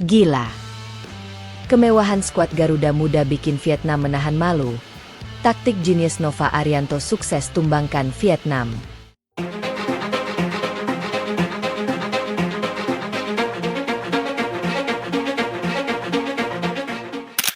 Gila. Kemewahan skuad Garuda Muda bikin Vietnam menahan malu. Taktik jenius Nova Arianto sukses tumbangkan Vietnam.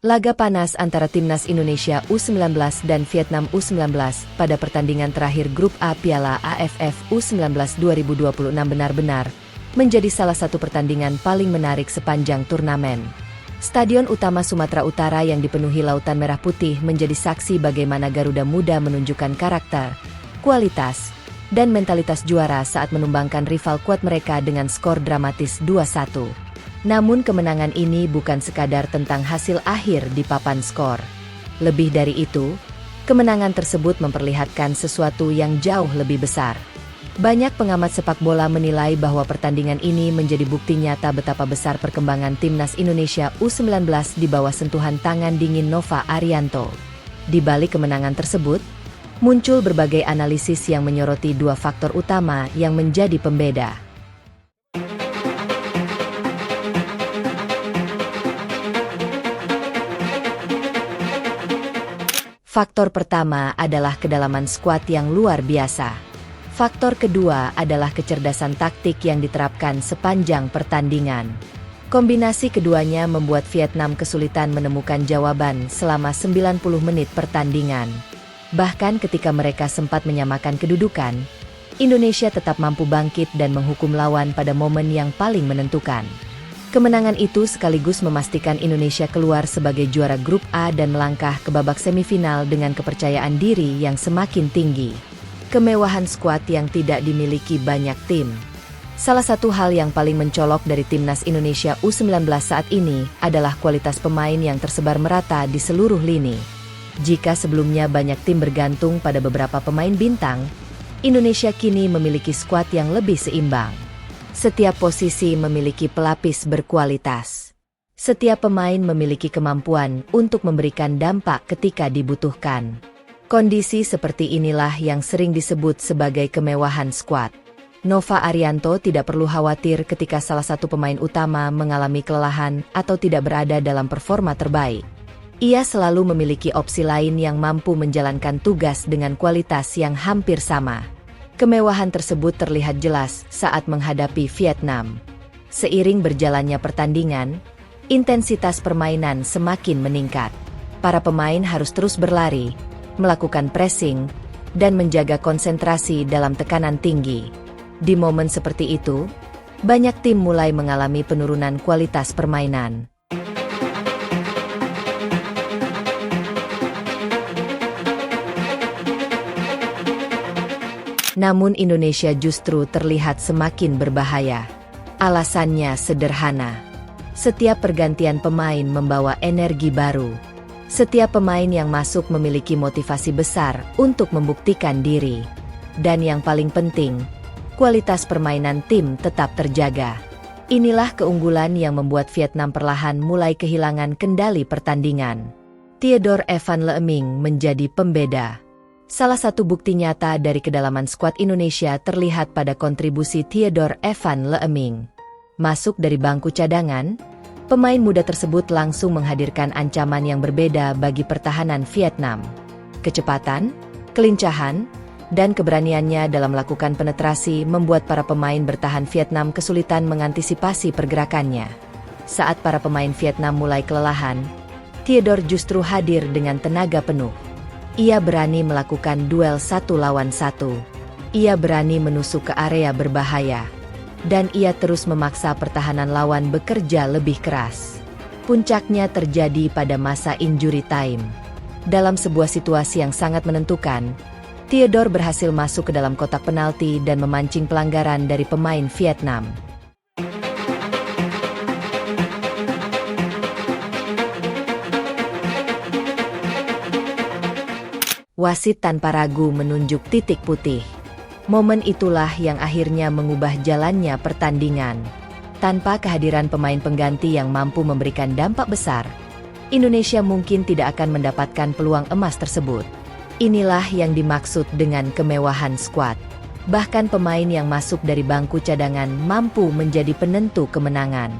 Laga panas antara Timnas Indonesia U19 dan Vietnam U19 pada pertandingan terakhir Grup A Piala AFF U19 2026 benar-benar menjadi salah satu pertandingan paling menarik sepanjang turnamen. Stadion utama Sumatera Utara yang dipenuhi lautan merah putih menjadi saksi bagaimana Garuda Muda menunjukkan karakter, kualitas, dan mentalitas juara saat menumbangkan rival kuat mereka dengan skor dramatis 2-1. Namun kemenangan ini bukan sekadar tentang hasil akhir di papan skor. Lebih dari itu, kemenangan tersebut memperlihatkan sesuatu yang jauh lebih besar. Banyak pengamat sepak bola menilai bahwa pertandingan ini menjadi bukti nyata betapa besar perkembangan Timnas Indonesia U19 di bawah sentuhan tangan dingin Nova Arianto. Di balik kemenangan tersebut, muncul berbagai analisis yang menyoroti dua faktor utama yang menjadi pembeda. Faktor pertama adalah kedalaman skuad yang luar biasa. Faktor kedua adalah kecerdasan taktik yang diterapkan sepanjang pertandingan. Kombinasi keduanya membuat Vietnam kesulitan menemukan jawaban selama 90 menit pertandingan. Bahkan ketika mereka sempat menyamakan kedudukan, Indonesia tetap mampu bangkit dan menghukum lawan pada momen yang paling menentukan. Kemenangan itu sekaligus memastikan Indonesia keluar sebagai juara Grup A dan melangkah ke babak semifinal dengan kepercayaan diri yang semakin tinggi. Kemewahan skuad yang tidak dimiliki banyak tim. Salah satu hal yang paling mencolok dari Timnas Indonesia U19 saat ini adalah kualitas pemain yang tersebar merata di seluruh lini. Jika sebelumnya banyak tim bergantung pada beberapa pemain bintang, Indonesia kini memiliki skuad yang lebih seimbang. Setiap posisi memiliki pelapis berkualitas. Setiap pemain memiliki kemampuan untuk memberikan dampak ketika dibutuhkan. Kondisi seperti inilah yang sering disebut sebagai kemewahan skuad. Nova Arianto tidak perlu khawatir ketika salah satu pemain utama mengalami kelelahan atau tidak berada dalam performa terbaik. Ia selalu memiliki opsi lain yang mampu menjalankan tugas dengan kualitas yang hampir sama. Kemewahan tersebut terlihat jelas saat menghadapi Vietnam. Seiring berjalannya pertandingan, intensitas permainan semakin meningkat. Para pemain harus terus berlari, melakukan pressing, dan menjaga konsentrasi dalam tekanan tinggi. Di momen seperti itu, banyak tim mulai mengalami penurunan kualitas permainan. Namun Indonesia justru terlihat semakin berbahaya. Alasannya sederhana. Setiap pergantian pemain membawa energi baru. Setiap pemain yang masuk memiliki motivasi besar untuk membuktikan diri. Dan yang paling penting, kualitas permainan tim tetap terjaga. Inilah keunggulan yang membuat Vietnam perlahan mulai kehilangan kendali pertandingan. Theodore Evan Le Eming menjadi pembeda. Salah satu bukti nyata dari kedalaman skuad Indonesia terlihat pada kontribusi Theodore Evan Le Eming. Masuk dari bangku cadangan, pemain muda tersebut langsung menghadirkan ancaman yang berbeda bagi pertahanan Vietnam. Kecepatan, kelincahan, dan keberaniannya dalam melakukan penetrasi membuat para pemain bertahan Vietnam kesulitan mengantisipasi pergerakannya. Saat para pemain Vietnam mulai kelelahan, Theodore justru hadir dengan tenaga penuh. Ia berani melakukan duel 1 lawan 1. Ia berani menusuk ke area berbahaya. Dan ia terus memaksa pertahanan lawan bekerja lebih keras. Puncaknya terjadi pada masa injury time. Dalam sebuah situasi yang sangat menentukan, Theodore berhasil masuk ke dalam kotak penalti dan memancing pelanggaran dari pemain Vietnam. Wasit tanpa ragu menunjuk titik putih. Momen itulah yang akhirnya mengubah jalannya pertandingan. Tanpa kehadiran pemain pengganti yang mampu memberikan dampak besar, Indonesia mungkin tidak akan mendapatkan peluang emas tersebut. Inilah yang dimaksud dengan kemewahan skuad. Bahkan pemain yang masuk dari bangku cadangan mampu menjadi penentu kemenangan.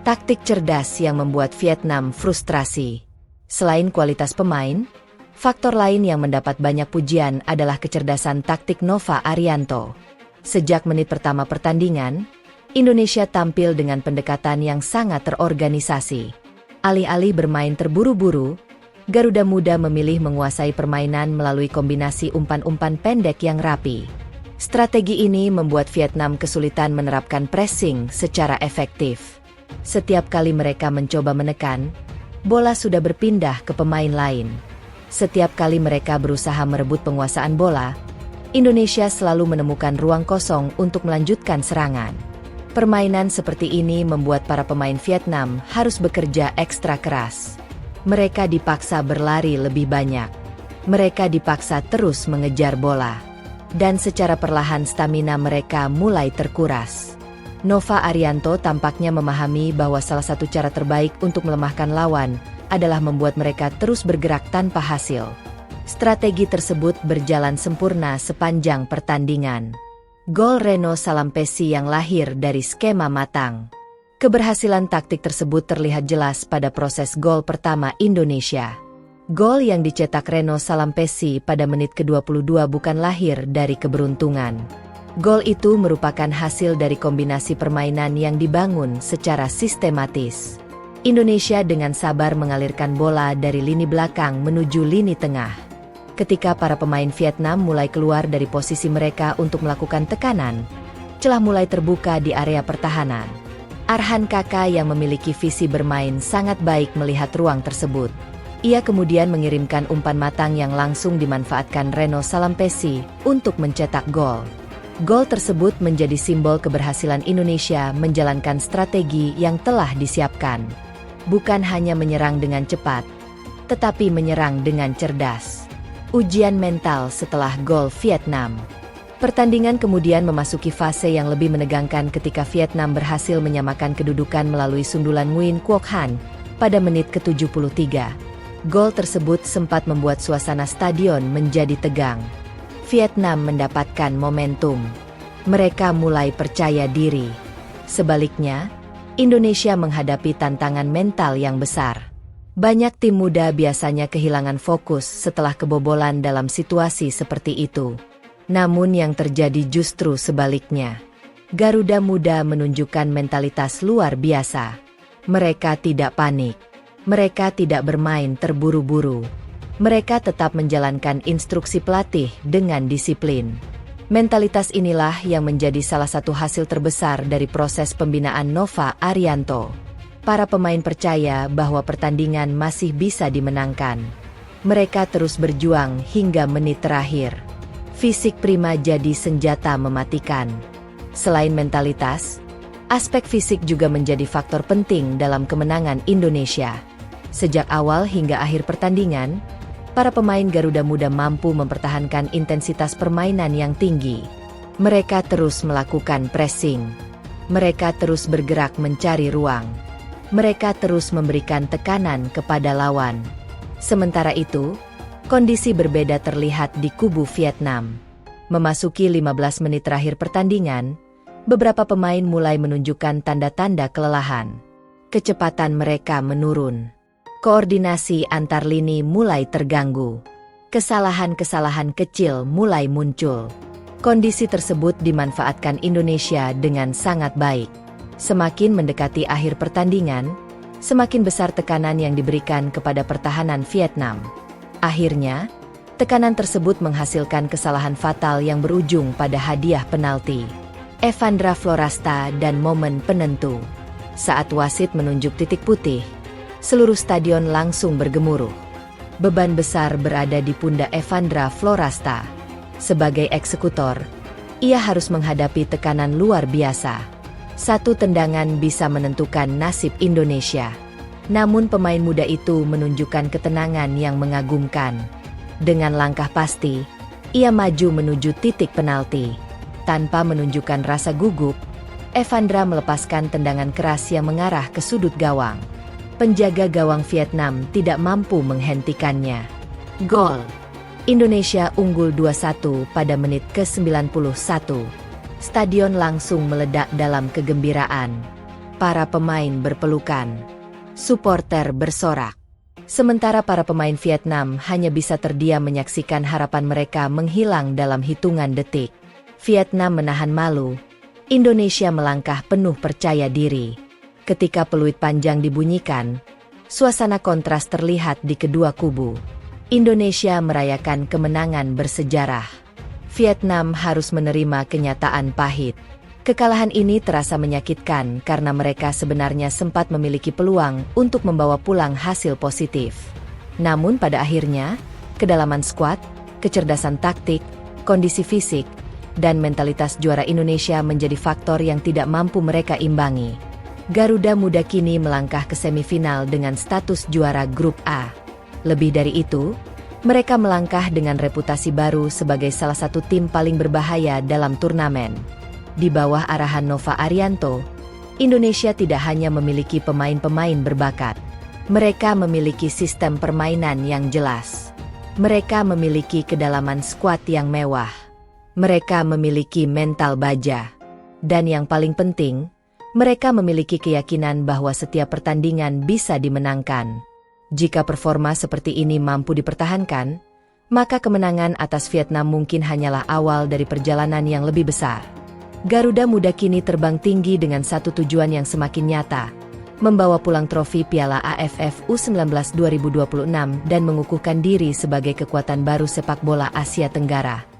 Taktik cerdas yang membuat Vietnam frustrasi. Selain kualitas pemain, faktor lain yang mendapat banyak pujian adalah kecerdasan taktik Nova Arianto. Sejak menit pertama pertandingan, Indonesia tampil dengan pendekatan yang sangat terorganisasi. Alih-alih bermain terburu-buru, Garuda Muda memilih menguasai permainan melalui kombinasi umpan-umpan pendek yang rapi. Strategi ini membuat Vietnam kesulitan menerapkan pressing secara efektif. Setiap kali mereka mencoba menekan, bola sudah berpindah ke pemain lain. Setiap kali mereka berusaha merebut penguasaan bola, Indonesia selalu menemukan ruang kosong untuk melanjutkan serangan. Permainan seperti ini membuat para pemain Vietnam harus bekerja ekstra keras. Mereka dipaksa berlari lebih banyak. Mereka dipaksa terus mengejar bola. Dan secara perlahan stamina mereka mulai terkuras. Nova Arianto tampaknya memahami bahwa salah satu cara terbaik untuk melemahkan lawan adalah membuat mereka terus bergerak tanpa hasil. Strategi tersebut berjalan sempurna sepanjang pertandingan. Gol Reno Salampessy yang lahir dari skema matang. Keberhasilan taktik tersebut terlihat jelas pada proses gol pertama Indonesia. Gol yang dicetak Reno Salampessy pada menit ke-22 bukan lahir dari keberuntungan. Gol itu merupakan hasil dari kombinasi permainan yang dibangun secara sistematis. Indonesia dengan sabar mengalirkan bola dari lini belakang menuju lini tengah. Ketika para pemain Vietnam mulai keluar dari posisi mereka untuk melakukan tekanan, celah mulai terbuka di area pertahanan. Arhan Kakak yang memiliki visi bermain sangat baik melihat ruang tersebut. Ia kemudian mengirimkan umpan matang yang langsung dimanfaatkan Reno Salampessy untuk mencetak gol. Gol tersebut menjadi simbol keberhasilan Indonesia menjalankan strategi yang telah disiapkan. Bukan hanya menyerang dengan cepat, tetapi menyerang dengan cerdas. Ujian mental setelah gol Vietnam. Pertandingan kemudian memasuki fase yang lebih menegangkan ketika Vietnam berhasil menyamakan kedudukan melalui sundulan Nguyen Quoc Han pada menit ke-73. Gol tersebut sempat membuat suasana stadion menjadi tegang. Vietnam mendapatkan momentum. Mereka mulai percaya diri. Sebaliknya, Indonesia menghadapi tantangan mental yang besar. Banyak tim muda biasanya kehilangan fokus setelah kebobolan dalam situasi seperti itu. Namun yang terjadi justru sebaliknya. Garuda Muda menunjukkan mentalitas luar biasa. Mereka tidak panik. Mereka tidak bermain terburu-buru. Mereka tetap menjalankan instruksi pelatih dengan disiplin. Mentalitas inilah yang menjadi salah satu hasil terbesar dari proses pembinaan Nova Arianto. Para pemain percaya bahwa pertandingan masih bisa dimenangkan. Mereka terus berjuang hingga menit terakhir. Fisik prima jadi senjata mematikan. Selain mentalitas, aspek fisik juga menjadi faktor penting dalam kemenangan Indonesia. Sejak awal hingga akhir pertandingan, para pemain Garuda Muda mampu mempertahankan intensitas permainan yang tinggi. Mereka terus melakukan pressing. Mereka terus bergerak mencari ruang. Mereka terus memberikan tekanan kepada lawan. Sementara itu, kondisi berbeda terlihat di kubu Vietnam. Memasuki 15 menit terakhir pertandingan, beberapa pemain mulai menunjukkan tanda-tanda kelelahan. Kecepatan mereka menurun. Koordinasi antar lini mulai terganggu. Kesalahan-kesalahan kecil mulai muncul. Kondisi tersebut dimanfaatkan Indonesia dengan sangat baik. Semakin mendekati akhir pertandingan, semakin besar tekanan yang diberikan kepada pertahanan Vietnam. Akhirnya, tekanan tersebut menghasilkan kesalahan fatal yang berujung pada hadiah penalti. Evandra Florasta dan momen penentu. Saat wasit menunjuk titik putih, seluruh stadion langsung bergemuruh. Beban besar berada di pundak Evandra Florasta. Sebagai eksekutor, ia harus menghadapi tekanan luar biasa. Satu tendangan bisa menentukan nasib Indonesia. Namun pemain muda itu menunjukkan ketenangan yang mengagumkan. Dengan langkah pasti, ia maju menuju titik penalti. Tanpa menunjukkan rasa gugup, Evandra melepaskan tendangan keras yang mengarah ke sudut gawang. Penjaga gawang Vietnam tidak mampu menghentikannya. Gol! Indonesia unggul 2-1 pada menit ke-91. Stadion langsung meledak dalam kegembiraan. para pemain berpelukan. Suporter bersorak. Sementara para pemain Vietnam hanya bisa terdiam menyaksikan harapan mereka menghilang dalam hitungan detik. Vietnam menahan malu. Indonesia melangkah penuh percaya diri. Ketika peluit panjang dibunyikan, suasana kontras terlihat di kedua kubu. Indonesia merayakan kemenangan bersejarah. Vietnam harus menerima kenyataan pahit. Kekalahan ini terasa menyakitkan karena mereka sebenarnya sempat memiliki peluang untuk membawa pulang hasil positif. Namun pada akhirnya, kedalaman skuad, kecerdasan taktik, kondisi fisik, dan mentalitas juara Indonesia menjadi faktor yang tidak mampu mereka imbangi. Garuda Muda kini melangkah ke semifinal dengan status juara Grup A. Lebih dari itu, mereka melangkah dengan reputasi baru sebagai salah satu tim paling berbahaya dalam turnamen. Di bawah arahan Nova Arianto, Indonesia tidak hanya memiliki pemain-pemain berbakat. Mereka memiliki sistem permainan yang jelas. Mereka memiliki kedalaman skuad yang mewah. Mereka memiliki mental baja. Dan yang paling penting, mereka memiliki keyakinan bahwa setiap pertandingan bisa dimenangkan. Jika performa seperti ini mampu dipertahankan, maka kemenangan atas Vietnam mungkin hanyalah awal dari perjalanan yang lebih besar. Garuda Muda kini terbang tinggi dengan satu tujuan yang semakin nyata, membawa pulang trofi Piala AFF U19 2026 dan mengukuhkan diri sebagai kekuatan baru sepak bola Asia Tenggara.